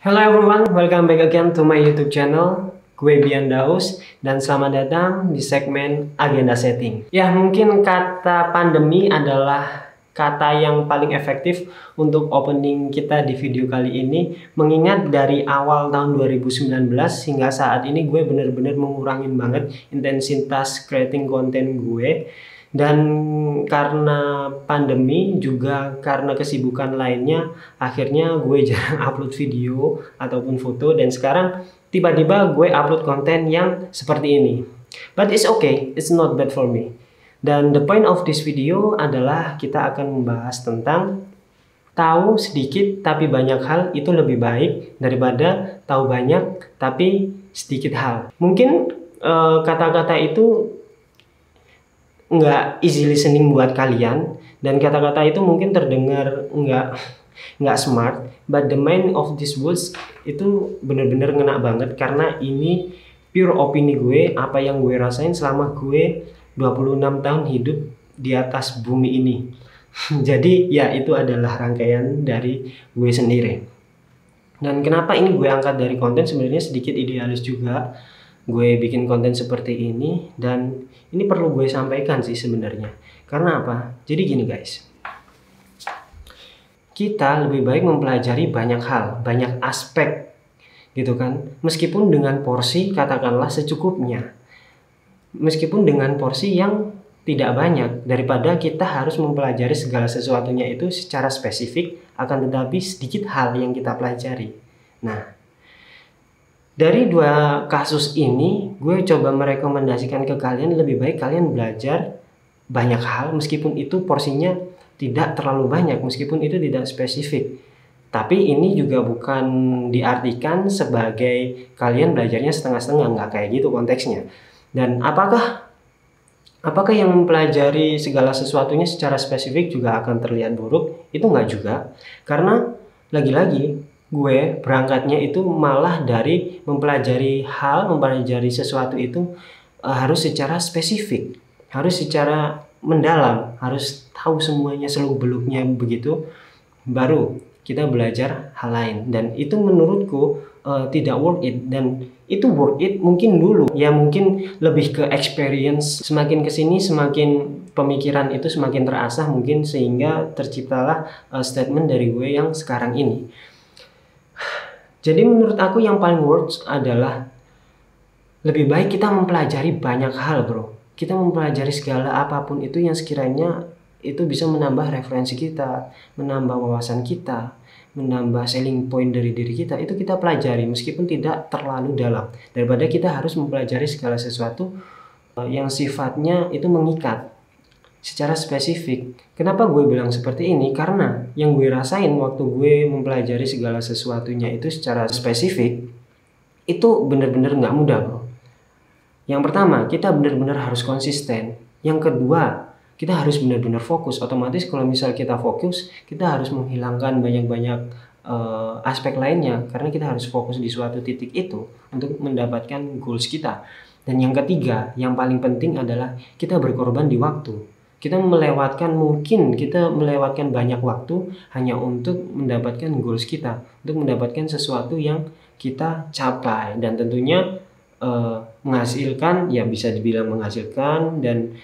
Hello everyone, welcome back again to my YouTube channel. Gue Bian Daus dan selamat datang di segmen Agenda Setting. Ya, mungkin kata pandemi adalah kata yang paling efektif untuk opening kita di video kali ini. Mengingat dari awal tahun 2019 hingga saat ini gue bener-bener mengurangin banget intensitas creating konten gue. Dan karena pandemi juga karena kesibukan lainnya, akhirnya gue jarang upload video ataupun foto, dan sekarang tiba-tiba gue upload konten yang seperti ini. But it's okay, it's not bad for me. Dan the point of this video adalah kita akan membahas tentang tahu sedikit tapi banyak hal itu lebih baik daripada tahu banyak tapi sedikit hal. Mungkin kata-kata itu nggak easy listening buat kalian, dan kata-kata itu mungkin terdengar nggak smart, but the mind of these words itu bener-bener ngena banget karena ini pure opini gue, apa yang gue rasain selama gue 26 tahun hidup di atas bumi ini. Jadi ya itu adalah rangkaian dari gue sendiri. Dan kenapa ini gue angkat dari konten, sebenarnya sedikit idealis juga gue bikin konten seperti ini, dan ini perlu gue sampaikan sih sebenarnya. Karena apa? Jadi gini guys, kita lebih baik mempelajari banyak hal, banyak aspek gitu kan, meskipun dengan porsi katakanlah secukupnya, meskipun dengan porsi yang tidak banyak, daripada kita harus mempelajari segala sesuatunya itu secara spesifik, akan tetapi sedikit hal yang kita pelajari. Nah, dari dua kasus ini, gue coba merekomendasikan ke kalian lebih baik kalian belajar banyak hal meskipun itu porsinya tidak terlalu banyak, meskipun itu tidak spesifik. Tapi ini juga bukan diartikan sebagai kalian belajarnya setengah-setengah, nggak kayak gitu konteksnya. Dan apakah yang mempelajari segala sesuatunya secara spesifik juga akan terlihat buruk? Itu nggak juga, karena lagi-lagi gue berangkatnya itu malah dari mempelajari sesuatu itu harus secara spesifik, harus secara mendalam, harus tahu semuanya seluk-beluknya, begitu baru kita belajar hal lain. Dan itu menurutku tidak worth it, dan itu worth it mungkin dulu ya, mungkin lebih ke experience, semakin kesini semakin pemikiran itu semakin terasah mungkin, sehingga terciptalah statement dari gue yang sekarang ini. Jadi menurut aku yang paling worth adalah lebih baik kita mempelajari banyak hal, bro. Kita mempelajari segala apapun itu yang sekiranya itu bisa menambah referensi kita, menambah wawasan kita, menambah selling point dari diri kita, itu kita pelajari meskipun tidak terlalu dalam, daripada kita harus mempelajari segala sesuatu yang sifatnya itu mengikat secara spesifik. Kenapa gue bilang seperti ini? Karena yang gue rasain waktu gue mempelajari segala sesuatunya itu secara spesifik, itu bener-bener nggak mudah, bro. Yang pertama, kita bener-bener harus konsisten. Yang kedua, kita harus benar-benar fokus. Otomatis kalau misal kita fokus, kita harus menghilangkan banyak-banyak aspek lainnya, karena kita harus fokus di suatu titik itu untuk mendapatkan goals kita. Dan yang ketiga, yang paling penting adalah kita berkorban di waktu. Kita melewatkan banyak waktu hanya untuk mendapatkan goals kita, untuk mendapatkan sesuatu yang kita capai, dan tentunya menghasilkan, ya bisa dibilang menghasilkan dan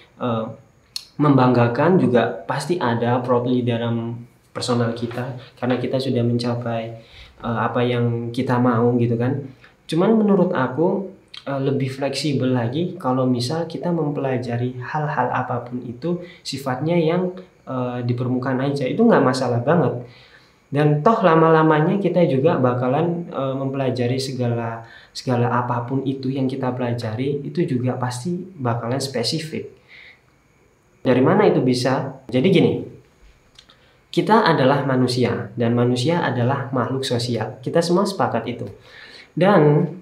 membanggakan juga pasti ada proudly dalam personal kita, karena kita sudah mencapai apa yang kita mau gitu kan. Cuman menurut aku lebih fleksibel lagi kalau misal kita mempelajari hal-hal apapun itu sifatnya yang di permukaan aja, itu nggak masalah banget. Dan toh lama-lamanya kita juga bakalan mempelajari segala apapun itu yang kita pelajari, itu juga pasti bakalan spesifik. Dari mana itu bisa? Jadi gini, kita adalah manusia, dan manusia adalah makhluk sosial. Kita semua sepakat itu. Dan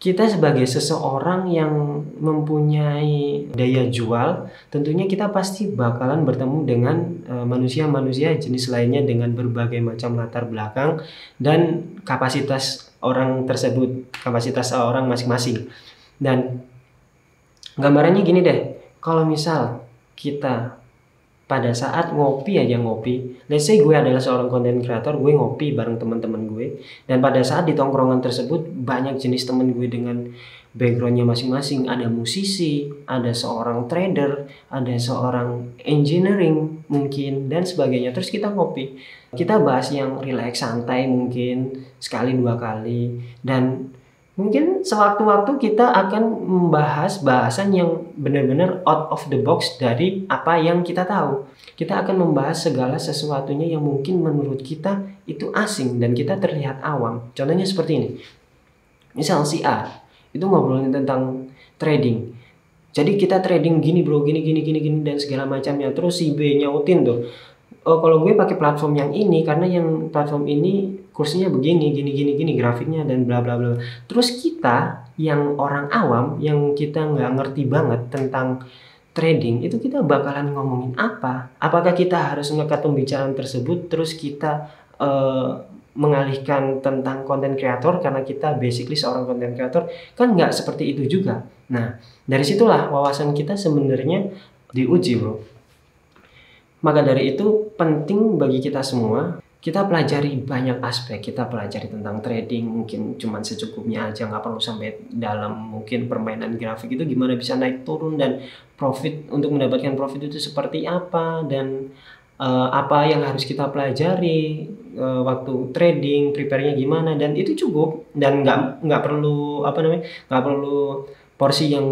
kita sebagai seseorang yang mempunyai daya jual, tentunya kita pasti bakalan bertemu dengan manusia-manusia jenis lainnya dengan berbagai macam latar belakang dan kapasitas orang tersebut, kapasitas orang masing-masing. Dan gambarannya gini deh, kalau misal kita pada saat ngopi aja ngopi. Let's say gue adalah seorang content creator, gue ngopi bareng teman-teman gue, dan pada saat di tongkrongan tersebut banyak jenis teman gue dengan backgroundnya masing-masing. Ada musisi, ada seorang trader, ada seorang engineering mungkin, dan sebagainya. Terus kita ngopi, kita bahas yang relax, santai mungkin sekali dua kali, dan mungkin sewaktu-waktu kita akan membahas bahasan yang benar-benar out of the box dari apa yang kita tahu. Kita akan membahas segala sesuatunya yang mungkin menurut kita itu asing dan kita terlihat awam. Contohnya seperti ini. Misal si A itu ngobrolin tentang trading. Jadi kita trading gini bro, gini dan segala macamnya. Terus si B nyautin tuh, oh kalau gue pakai platform yang ini karena yang platform ini kursinya begini, gini, grafiknya dan bla bla bla. Terus kita yang orang awam, yang kita nggak ngerti banget tentang trading, itu kita bakalan ngomongin apa? Apakah kita harus ngekat pembicaraan tersebut, terus kita mengalihkan tentang content creator karena kita basically seorang content creator? Kan nggak seperti itu juga. Nah, dari situlah wawasan kita sebenarnya diuji bro. Maka dari itu penting bagi kita semua, kita pelajari banyak aspek. Kita pelajari tentang trading, mungkin cuman secukupnya aja, nggak perlu sampai dalam. Mungkin permainan grafik itu gimana bisa naik turun, dan profit, untuk mendapatkan profit itu seperti apa, dan apa yang harus kita pelajari waktu trading, prepare-nya gimana, dan itu cukup. Dan nggak perlu nggak perlu porsi yang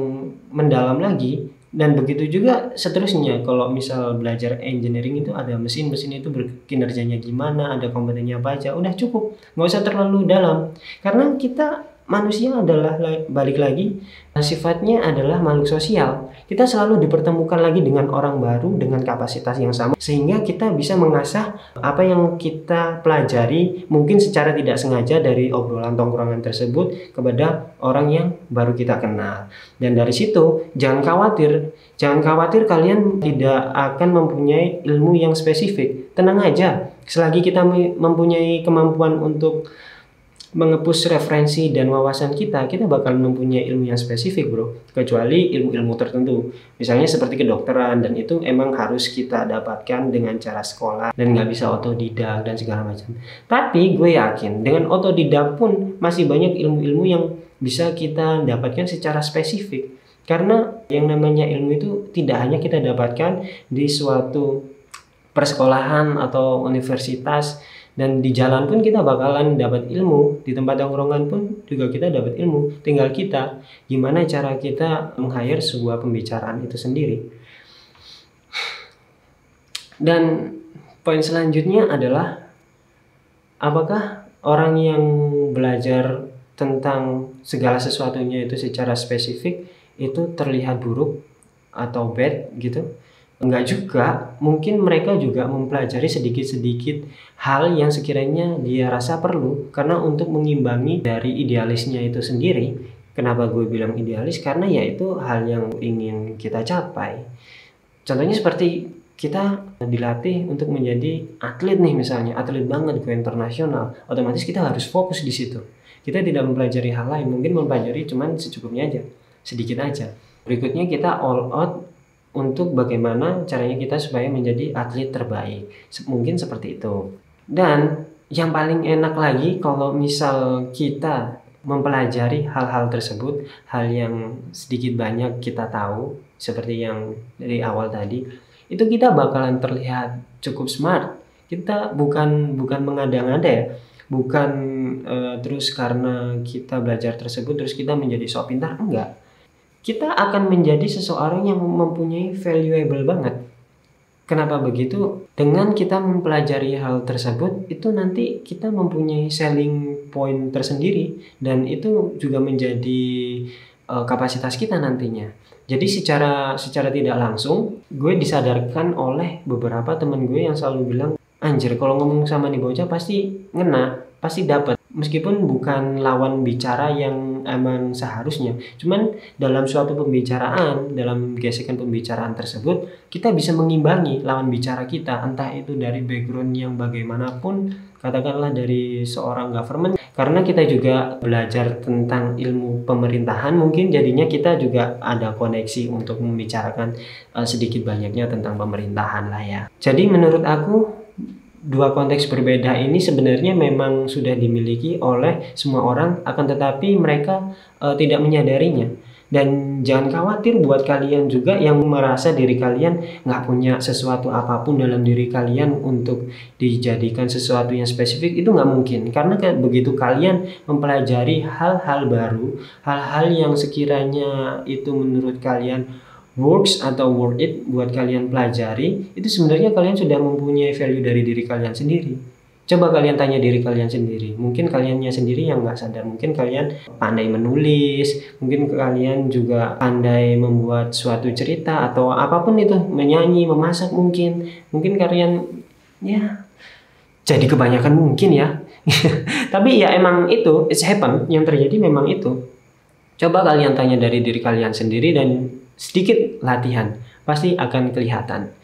mendalam lagi. Dan begitu juga seterusnya, kalau misal belajar engineering itu ada mesin itu berkinerjanya gimana, ada komponennya apa aja, udah cukup, nggak usah terlalu dalam. Karena kita manusia adalah, balik lagi, sifatnya adalah makhluk sosial. Kita selalu dipertemukan lagi dengan orang baru dengan kapasitas yang sama, sehingga kita bisa mengasah apa yang kita pelajari mungkin secara tidak sengaja dari obrolan tongkrongan tersebut kepada orang yang baru kita kenal. Dan dari situ jangan khawatir kalian tidak akan mempunyai ilmu yang spesifik. Tenang aja, selagi kita mempunyai kemampuan untuk mengepus referensi dan wawasan kita bakal mempunyai ilmu yang spesifik bro. Kecuali ilmu-ilmu tertentu, misalnya seperti kedokteran, dan itu emang harus kita dapatkan dengan cara sekolah dan nggak bisa otodidak dan segala macam. Tapi gue yakin dengan otodidak pun masih banyak ilmu-ilmu yang bisa kita dapatkan secara spesifik. Karena yang namanya ilmu itu tidak hanya kita dapatkan di suatu persekolahan atau universitas, dan di jalan pun kita bakalan dapat ilmu, di tempat tongkrongan pun juga kita dapat ilmu. Tinggal kita gimana cara kita meng-hire sebuah pembicaraan itu sendiri. Dan poin selanjutnya adalah, apakah orang yang belajar tentang segala sesuatunya itu secara spesifik itu terlihat buruk atau bad gitu? Enggak juga, mungkin mereka juga mempelajari sedikit-sedikit hal yang sekiranya dia rasa perlu, karena untuk mengimbangi dari idealisnya itu sendiri. Kenapa gue bilang idealis? Karena ya itu hal yang ingin kita capai. Contohnya seperti kita dilatih untuk menjadi atlet nih, misalnya atlet banget ke internasional, otomatis kita harus fokus di situ. Kita tidak mempelajari hal lain, mungkin mempelajari cuman secukupnya aja, sedikit aja. Berikutnya kita all out untuk bagaimana caranya kita supaya menjadi atlet terbaik. Mungkin seperti itu. Dan yang paling enak lagi kalau misal kita mempelajari hal-hal tersebut, hal yang sedikit banyak kita tahu, seperti yang dari awal tadi, itu kita bakalan terlihat cukup smart. Kita bukan mengada-ngada ya, bukan terus karena kita belajar tersebut terus kita menjadi sok pintar, enggak. Kita akan menjadi seseorang yang mempunyai valuable banget. Kenapa begitu? Dengan kita mempelajari hal tersebut, itu nanti kita mempunyai selling point tersendiri, dan itu juga menjadi kapasitas kita nantinya. Jadi secara tidak langsung, gue disadarkan oleh beberapa teman gue yang selalu bilang, anjir kalau ngomong sama nih bocah pasti ngena, pasti dapat. meskipun bukan lawan bicara yang emang seharusnya, cuman dalam suatu pembicaraan, dalam gesekan pembicaraan tersebut, kita bisa mengimbangi lawan bicara kita, entah itu dari background yang bagaimanapun, katakanlah dari seorang government, karena kita juga belajar tentang ilmu pemerintahan, mungkin jadinya kita juga ada koneksi untuk membicarakan sedikit banyaknya tentang pemerintahan lah ya. Jadi menurut aku, dua konteks berbeda ini sebenarnya memang sudah dimiliki oleh semua orang, akan tetapi mereka tidak menyadarinya. Dan jangan khawatir buat kalian juga yang merasa diri kalian nggak punya sesuatu apapun dalam diri kalian untuk dijadikan sesuatu yang spesifik, itu nggak mungkin. Karena begitu kalian mempelajari hal-hal baru, hal-hal yang sekiranya itu menurut kalian works atau worth it buat kalian pelajari, itu sebenarnya kalian sudah mempunyai value dari diri kalian sendiri. Coba kalian tanya diri kalian sendiri, mungkin kaliannya sendiri yang nggak sadar, mungkin kalian pandai menulis, mungkin kalian juga pandai membuat suatu cerita atau apapun itu, menyanyi, memasak, mungkin kalian ya jadi kebanyakan mungkin ya. Tapi ya emang itu, it's happen, yang terjadi memang itu. Coba kalian tanya dari diri kalian sendiri dan sedikit latihan, pasti akan kelihatan.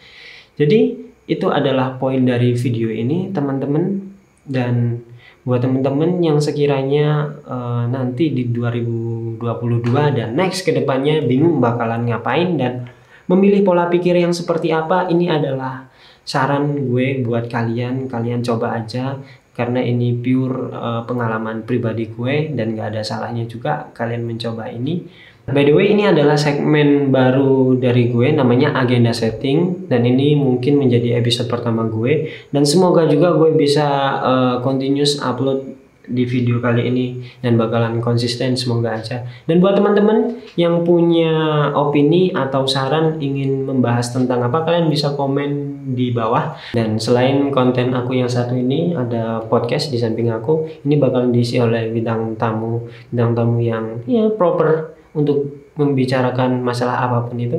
Jadi itu adalah poin dari video ini teman-teman. Dan buat teman-teman yang sekiranya nanti di 2022 dan next ke depannya bingung bakalan ngapain dan memilih pola pikir yang seperti apa, ini adalah saran gue buat kalian. Kalian coba aja, karena ini pure pengalaman pribadi gue dan gak ada salahnya juga kalian mencoba ini. By the way, ini adalah segmen baru dari gue, namanya agenda setting, dan ini mungkin menjadi episode pertama gue, dan semoga juga gue bisa continuous upload di video kali ini dan bakalan konsisten, semoga aja. Dan buat teman-teman yang punya opini atau saran ingin membahas tentang apa, kalian bisa komen di bawah. Dan selain konten aku yang satu ini, ada podcast di samping aku, ini bakalan diisi oleh bintang tamu yang ya proper untuk membicarakan masalah apapun itu.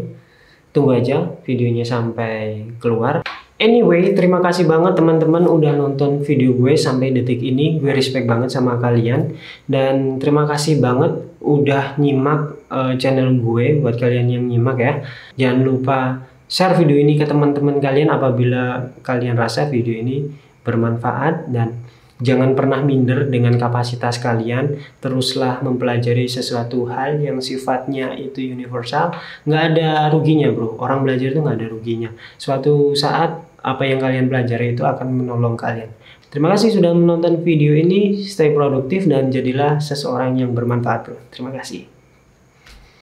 Tunggu aja videonya sampai keluar. Anyway, terima kasih banget teman-teman udah nonton video gue sampai detik ini. Gue respect banget sama kalian. Dan terima kasih banget udah nyimak channel gue. Buat kalian yang nyimak ya, jangan lupa share video ini ke teman-teman kalian apabila kalian rasa video ini bermanfaat. Dan jangan pernah minder dengan kapasitas kalian. Teruslah mempelajari sesuatu hal yang sifatnya itu universal. Nggak ada ruginya bro. Orang belajar itu nggak ada ruginya. Suatu saat apa yang kalian pelajari itu akan menolong kalian. Terima kasih sudah menonton video ini. Stay produktif dan jadilah seseorang yang bermanfaat bro. Terima kasih.